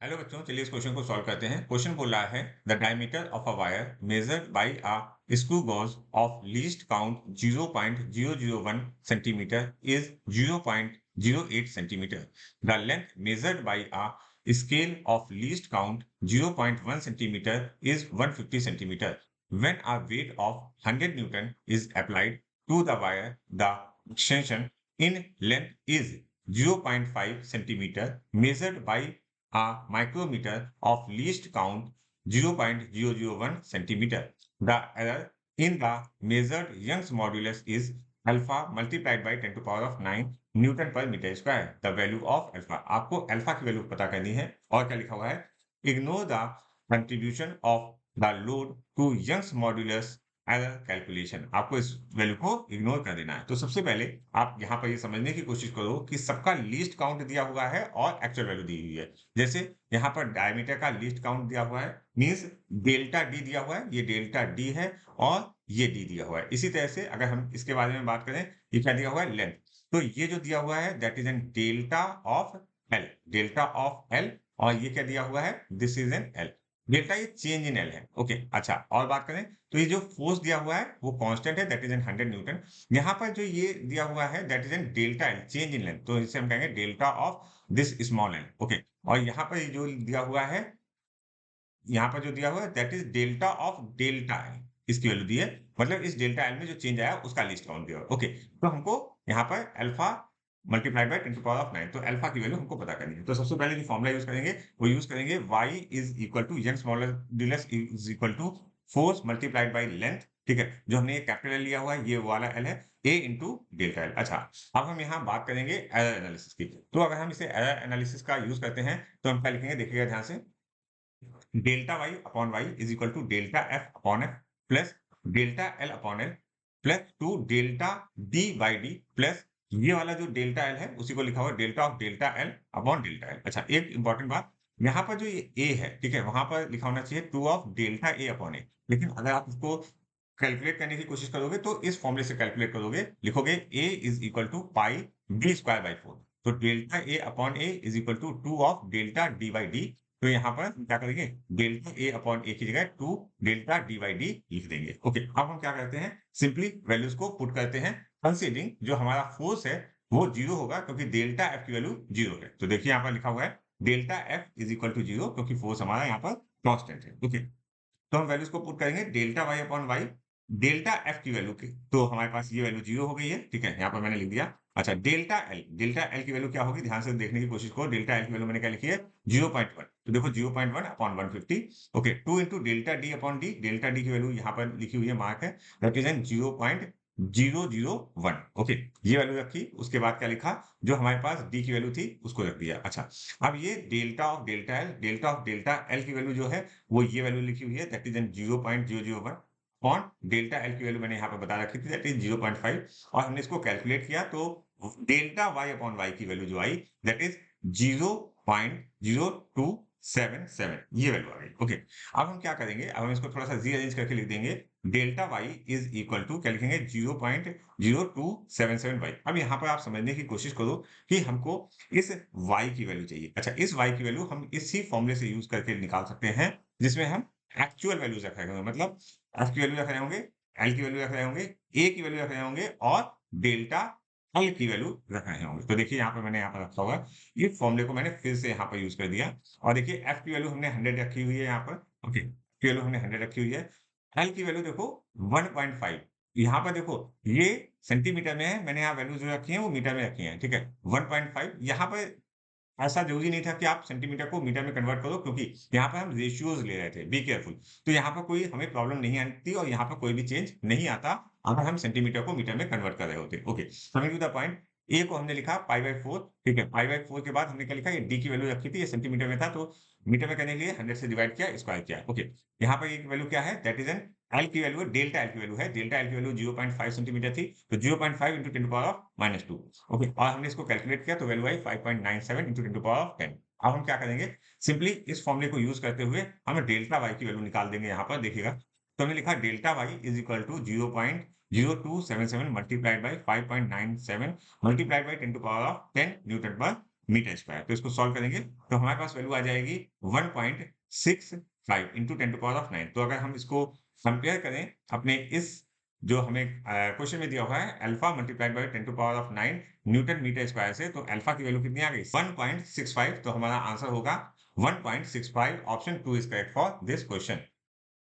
Hello बच्चों, चलिए इस क्वेश्चन को सॉल्व करते हैं। क्वेश्चन बोल रहा है the diameter of a wire measured by a screw gauge of least count 0.001 centimetre is 0.08 centimetre. The length measured by a scale of least count 0.1 centimetre is 150 centimetre. When a weight of 100 Newton is applied to the wire, the extension in length is 0.5 centimeter measured by a micrometer of least count 0.001 centimeter. The error in the measured Young's modulus is alpha multiplied by 10 to power of 9 newton per metre square. The value of alpha, आपको alpha की value पता करनी है। और क्या लिखा हुआ है, ignore the contribution of the load to Young's modulus error calculation. आपको इस वैल्यू को इग्नोर कर देना है। तो सबसे पहले आप यहाँ पर ये समझने की कोशिश करो कि सबका लीस्ट काउंट दिया हुआ है और एक्चुअल वैल्यू दी हुई है। जैसे यहाँ पर डायमीटर का लीस्ट काउंट दिया हुआ है, मींस डेल्टा डी दिया हुआ है, ये डेल्टा डी है और ये डी दिया हुआ है। इसी तरह से अगर हम इसके बारे में बात करें, ये क्या दिया हुआ है, लेंथ। तो ये जो दिया हुआ है that is N delta of L, delta of L. और ये क्या दिया हुआ है, this is N L. Delta ये चेंज इन एल है। ओके, अच्छा और बात करें तो ये जो फोर्स दिया हुआ है वो कांस्टेंट है, दैट इज एन 100 न्यूटन। यहाँ पर जो ये दिया हुआ है that is N delta L, change in length, तो इसे हम कहेंगे delta of this small L. Okay, और यहाँ पर जो दिया हुआ है, यहाँ पर जो दिया हुआ है that is delta of delta L, इसकी वैल्यू दी है। मतलब इस डेल्टा एल में जो चेंज आया उसका लिस्ट काउंट दिया हुआ है। ओके, तो हमको यहाँ पर alpha multiplied by 10 to power of 9, तो अल्फा की वैल्यू हमको पता करनी है। तो सबसे पहले जो फॉर्मूला यूज करेंगे वो यूज करेंगे y is equal to Young's modulus is equal to force multiplied by length. ठीक है, जो हमने ये कैपिटल एल लिया हुआ है ये वाला एल है, a इंटू डेल्टा एल। अच्छा, अब हम यहाँ बात करेंगे एरर एनालिसिस की। तो अगर हम इसे एरर एनालिसिस का यूज करते हैं तो हम क्या लिखेंगे, देखिएगा ध्यान से। Delta Y upon Y is equal to delta F upon F plus delta L upon L plus two delta D by D plus ये वाला जो डेल्टा एल है उसी को लिखा हुआ है delta of delta L upon delta L. अच्छा, एक इंपॉर्टेंट बात, यहाँ पर जो ये ए है, ठीक है, वहां पर लिखा होना चाहिए two of delta A upon A. लेकिन अगर आप इसको कैलकुलेट करने की कोशिश करोगे तो इस फॉर्मूले से कैलकुलेट करोगे, लिखोगे A is equal to pi B square by 4। तो delta A upon A is equal to two of delta D by D. तो यहाँ पर क्या करेंगे, डेल्टा ए अपॉन ए की जगह two delta D by D लिख देंगे। ओके, अब हम क्या करते हैं, सिंपली वैल्यूज को पुट करते हैं, कंसीडरिंग जो हमारा फोर्स है वो जीरो होगा क्योंकि डेल्टा एफ की वैल्यू जीरो है। तो देखिए यहाँ पर लिखा हुआ है delta F is equal to zero क्योंकि फोर्स हमारा यहाँ पर कांस्टेंट है। ओके, तो हम वैल्यूज को पुट करेंगे delta Y upon Y, delta F की वैल्यू की, तो हमारे पास ये वैल्यू जीरो हो गई है। ठीक है, यहाँ पर मैंने लिख दिया। अच्छा, डेल्टा एल की वैल्यू क्या होगी, ध्यान से देखने की कोशिश करो। डेल्टा एल की वैल्यू मैंने क्या लिखी है, 0.1। तो देखो 0.1 upon 150। Okay, 2 into delta D upon D, delta D की वैल्यू यहाँ पर लिखी हुई है, मार्क है, दैट इज एन 0.001। ओके, ये वैल्यू रखी, उसके बाद क्या लिखा, जो हमारे पास डी की वैल्यू थी उसको रख दिया। अच्छा, अब ये डेल्टा ऑफ डेल्टा एल की वैल्यू जो है वो ये वैल्यू लिखी हुई है, that is N 0.001 upon delta L की वैल्यू मैंने यहाँ पे बता रखी थी, दैट इज 0.5। और हमने इसको कैलकुलेट किया तो डेल्टा वाई अपॉन वाई की वैल्यू जो आई दैट इज 0.0277, ये वैल्यू आ गई। ओके, अब हम क्या करेंगे, अब हम इसको थोड़ा सा रीअरेंज करके लिख देंगे। Delta Y is equal to क्या लिखेंगे, 0.0277 वाई। अब यहाँ पर आप समझने की कोशिश करो कि हमको इस y की वैल्यू चाहिए। अच्छा, इस y की वैल्यू हम इसी फॉर्मूले से यूज करके निकाल सकते हैं जिसमें हम एक्चुअल वैल्यूज रख रहे होंगे, मतलब f की वैल्यू रख रहे होंगे, l की वैल्यू रख रहे होंगे, a की वैल्यू रख रहे होंगे और डेल्टा l की वैल्यू रख रहे होंगे। तो देखिए यहाँ पे मैंने यहाँ पर रखा हुआ है, ये फॉर्मूले को मैंने फिर से यहाँ पर यूज कर दिया। और देखिए f की वैल्यू हमने 100 रखी हुई है यहाँ पर। ओके, की वैल्यू हमने 100 रखी हुई है। l की वैल्यू देखो 1.5, यहाँ पर देखो ये सेंटीमीटर में है, मैंने यहाँ वैल्यू जो रखी है वो मीटर में रखी है। ठीक है, 1.5, यहाँ पर ऐसा जरूरी नहीं था कि आप सेंटीमीटर को मीटर में कन्वर्ट करो क्योंकि यहाँ पर हम रेशियोज ले रहे थे, बी केयरफुल। तो यहाँ पर कोई हमें प्रॉब्लम नहीं आती और यहाँ पर कोई भी चेंज नहीं आता अगर हम सेंटीमीटर को मीटर में कन्वर्ट कर रहे होते। Okay, coming to the point, A को हमने लिखा पाई बाई 4। ठीक है, पाई बाई 4 के बाद हमने क्या लिखा, ये डी की वैल्यू रखी थी, ये सेंटीमीटर में था तो मीटर में करने के लिए 100 से डिवाइड किया, स्क्वायर किया। ओके, यहाँ पर ये वैल्यू क्या है, दैट इज एन एल की वैल्यू, डेल्टा एल की वैल्यू है, डेल्टा एल की वैल्यू 0.5 सेंटीमीटर थी, तो 0.5 into 10 to power of -2। Okay, और हमने इसको कैलकुलेट किया तो वैल्यू आई 5.97 इंटू 10 टू पावर ऑफ 10। अब हम क्या करेंगे, सिंपली इस फॉर्मूले को यूज करते हुए हम डेल्टा वाई की वैल्यू निकाल देंगे। यहाँ पर देखिएगा, तो हमने लिखा delta Y is equal to 0.0277 multiplied by 5.97 multiplied by 10 to power of 10 newton per metre square. तो इसको सॉल्व करेंगे तो हमारे पास वैल्यू आ जाएगी 1.65 इंटू 10⁹ तो अगर हम इसको कंपेयर करें अपने इस जो हमें क्वेश्चन में दिया हुआ है alpha multiplied by 10⁹ newton metre square से, तो अल्फा की वैल्यू कितनी आ गई 1.65। तो हमारा आंसर होगा 1.65। Option 2 is correct for this question.